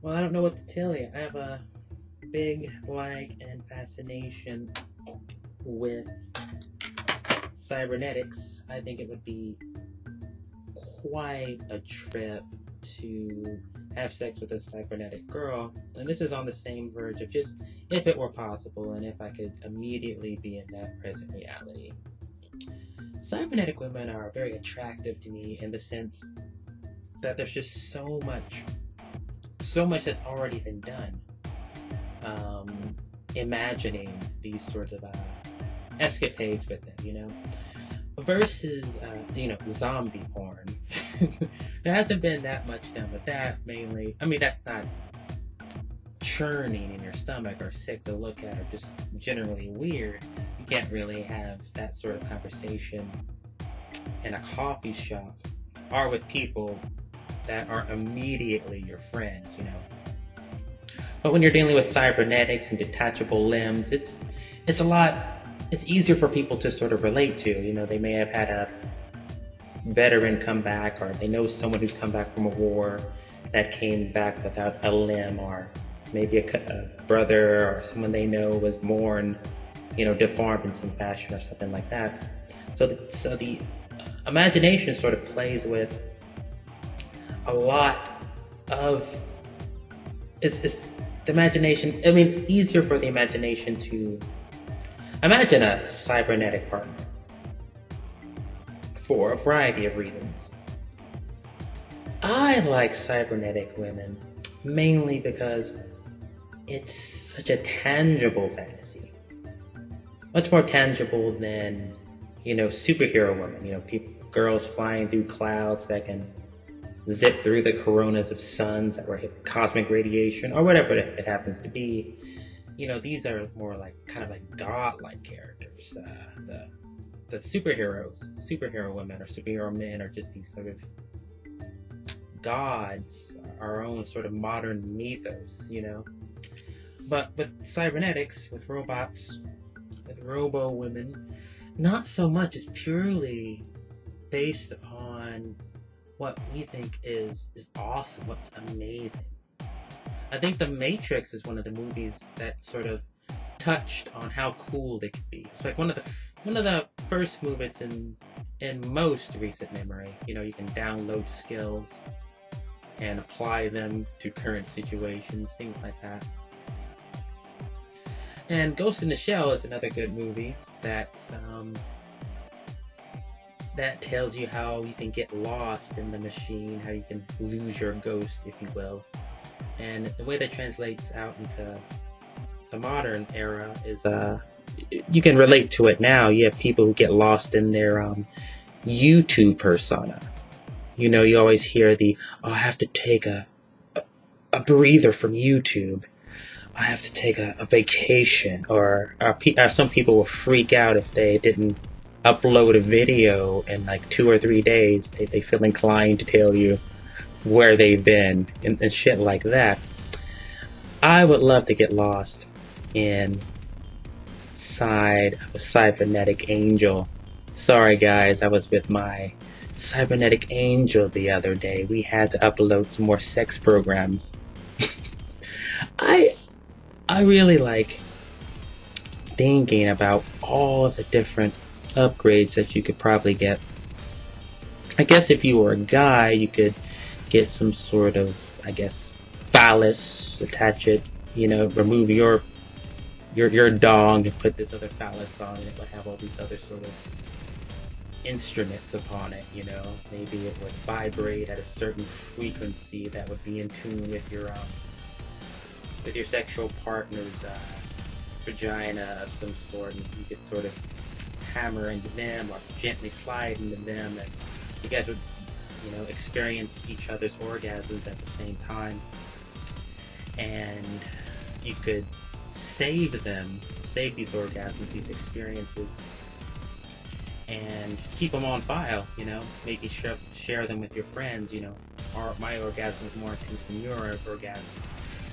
Well, I don't know what to tell you. I have a big like and fascination with cybernetics. I think it would be quite a trip to have sex with a cybernetic girl. And this is on the same verge of just if it were possible and if I could immediately be in that present reality. Cybernetic women are very attractive to me in the sense that there's just so much that's already been done. Imagining these sorts of escapades with them, versus zombie porn. There hasn't been that much done with that. Mainly, I mean, that's not churning in your stomach or sick to look at or just generally weird. You can't really have that sort of conversation in a coffee shop or with people that are immediately your friends. But when you're dealing with cybernetics and detachable limbs, it's easier for people to sort of relate to. They may have had a veteran come back, or they know someone who's come back from a war that came back without a limb, or maybe a brother or someone they know was born, deformed in some fashion or something like that. So the imagination sort of plays with a lot of it's the imagination. I mean, it's easier for the imagination to imagine a cybernetic partner for a variety of reasons. I like cybernetic women mainly because it's such a tangible fantasy. Much more tangible than, superhero women. Girls flying through clouds that can zip through the coronas of suns that were hit cosmic radiation or whatever it happens to be. These are more like kind of like godlike characters. The superhero women or superhero men are just these sort of gods, our own sort of modern mythos. But with cybernetics, with robots, with robo women, not so much. It's purely based upon what we think is awesome, what's amazing. I think The Matrix is one of the movies that sort of touched on how cool they could be. It's like one of the first movies in most recent memory. You can download skills and apply them to current situations, things like that. And Ghost in the Shell is another good movie that tells you how you can get lost in the machine, how you can lose your ghost, if you will. And the way that translates out into the modern era is you can relate to it now. You have people who get lost in their YouTube persona. You always hear I have to take a breather from YouTube. I have to take a vacation. Or some people will freak out if they didn't upload a video in like 2 or 3 days. They feel inclined to tell you where they've been and shit like that. I would love to get lost inside of a cybernetic angel. Sorry guys, I was with my cybernetic angel the other day. We had to upload some more sex programs. I really like thinking about all of the different upgrades that you could probably get. I guess if you were a guy, you could get some sort of, phallus, attach it, remove your dong and put this other phallus on it. It would have all these other sort of instruments upon it, maybe it would vibrate at a certain frequency that would be in tune with your sexual partner's vagina of some sort, and you could sort of hammer into them or gently slide into them, and you guys would experience each other's orgasms at the same time, and you could save these orgasms, these experiences, and just keep them on file. Maybe share them with your friends. Or my orgasm is more intense than your orgasm,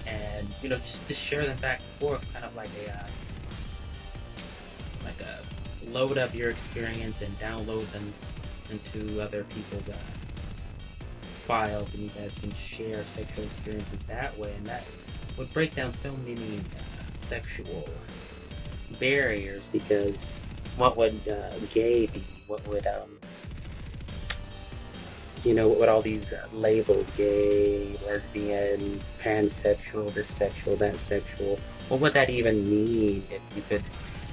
and just share them back and forth, kind of like a load up your experience and download them into other people's profiles, and you guys can share sexual experiences that way, and that would break down so many sexual barriers. Because what would gay be? What would what would all these labels, gay, lesbian, pansexual, this sexual, that sexual, what would that even mean if you could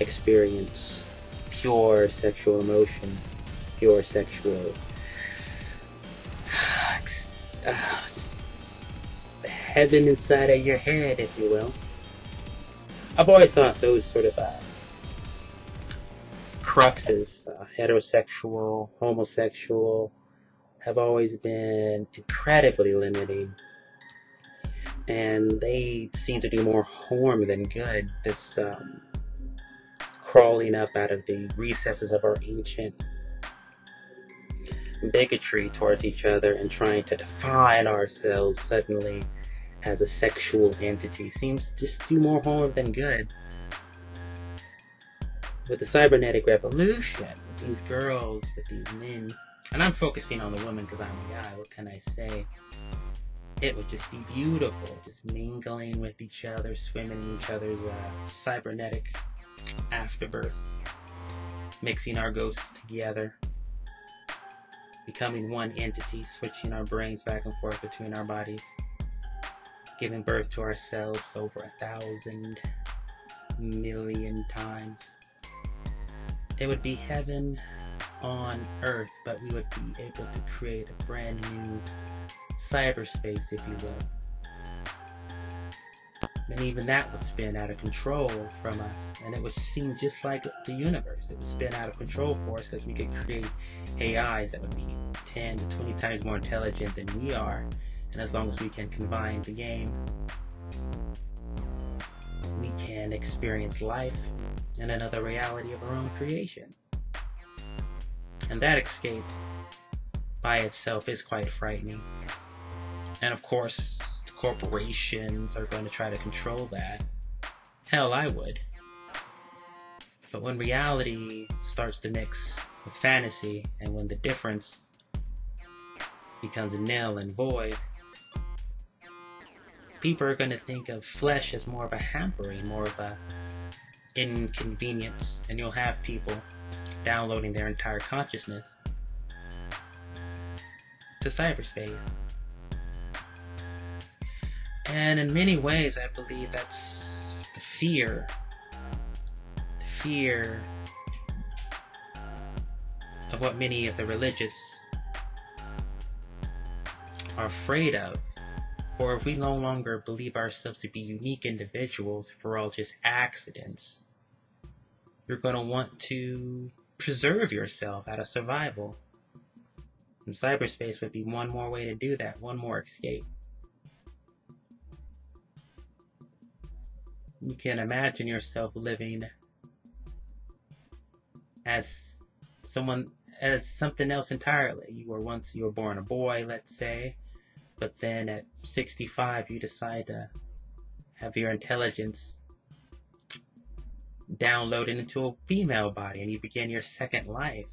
experience pure sexual emotion, pure sexual just heaven inside of your head, if you will? I've always thought those sort of cruxes, heterosexual, homosexual, have always been incredibly limiting, and they seem to do more harm than good. This crawling up out of the recesses of our ancient bigotry towards each other and trying to define ourselves suddenly as a sexual entity seems just to do more harm than good. With the cybernetic revolution, with these girls, with these men, and I'm focusing on the women because I'm a guy, what can I say? It would just be beautiful, just mingling with each other, swimming in each other's cybernetic afterbirth, mixing our ghosts together, becoming one entity, switching our brains back and forth between our bodies, giving birth to ourselves over 1,000 million times. It would be heaven on earth, but we would be able to create a brand new cyberspace, if you will. And even that would spin out of control from us, and it would seem just like the universe. It would spin out of control for us because we could create AIs that would be 10 to 20 times more intelligent than we are. And as long as we can combine the game, we can experience life in another reality of our own creation. And that escape by itself is quite frightening. And of course, the corporations are going to try to control that. Hell, I would. But when reality starts to mix with fantasy, and when the difference becomes nil and void, people are going to think of flesh as more of a hampering, more of a inconvenience, and you'll have people downloading their entire consciousness to cyberspace. And in many ways, I believe that's the fear of what many of the religious are afraid of. Or if we no longer believe ourselves to be unique individuals, if we're all just accidents, you're going to want to preserve yourself out of survival. And cyberspace would be one more way to do that, one more escape. You can imagine yourself living as something else entirely. You were born a boy, let's say, but then at 65 you decide to have your intelligence downloaded into a female body, and you begin your second life.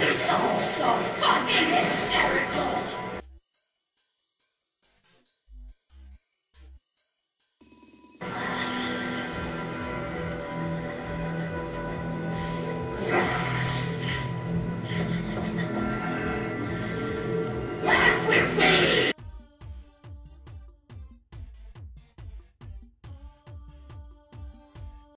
It's all so fucking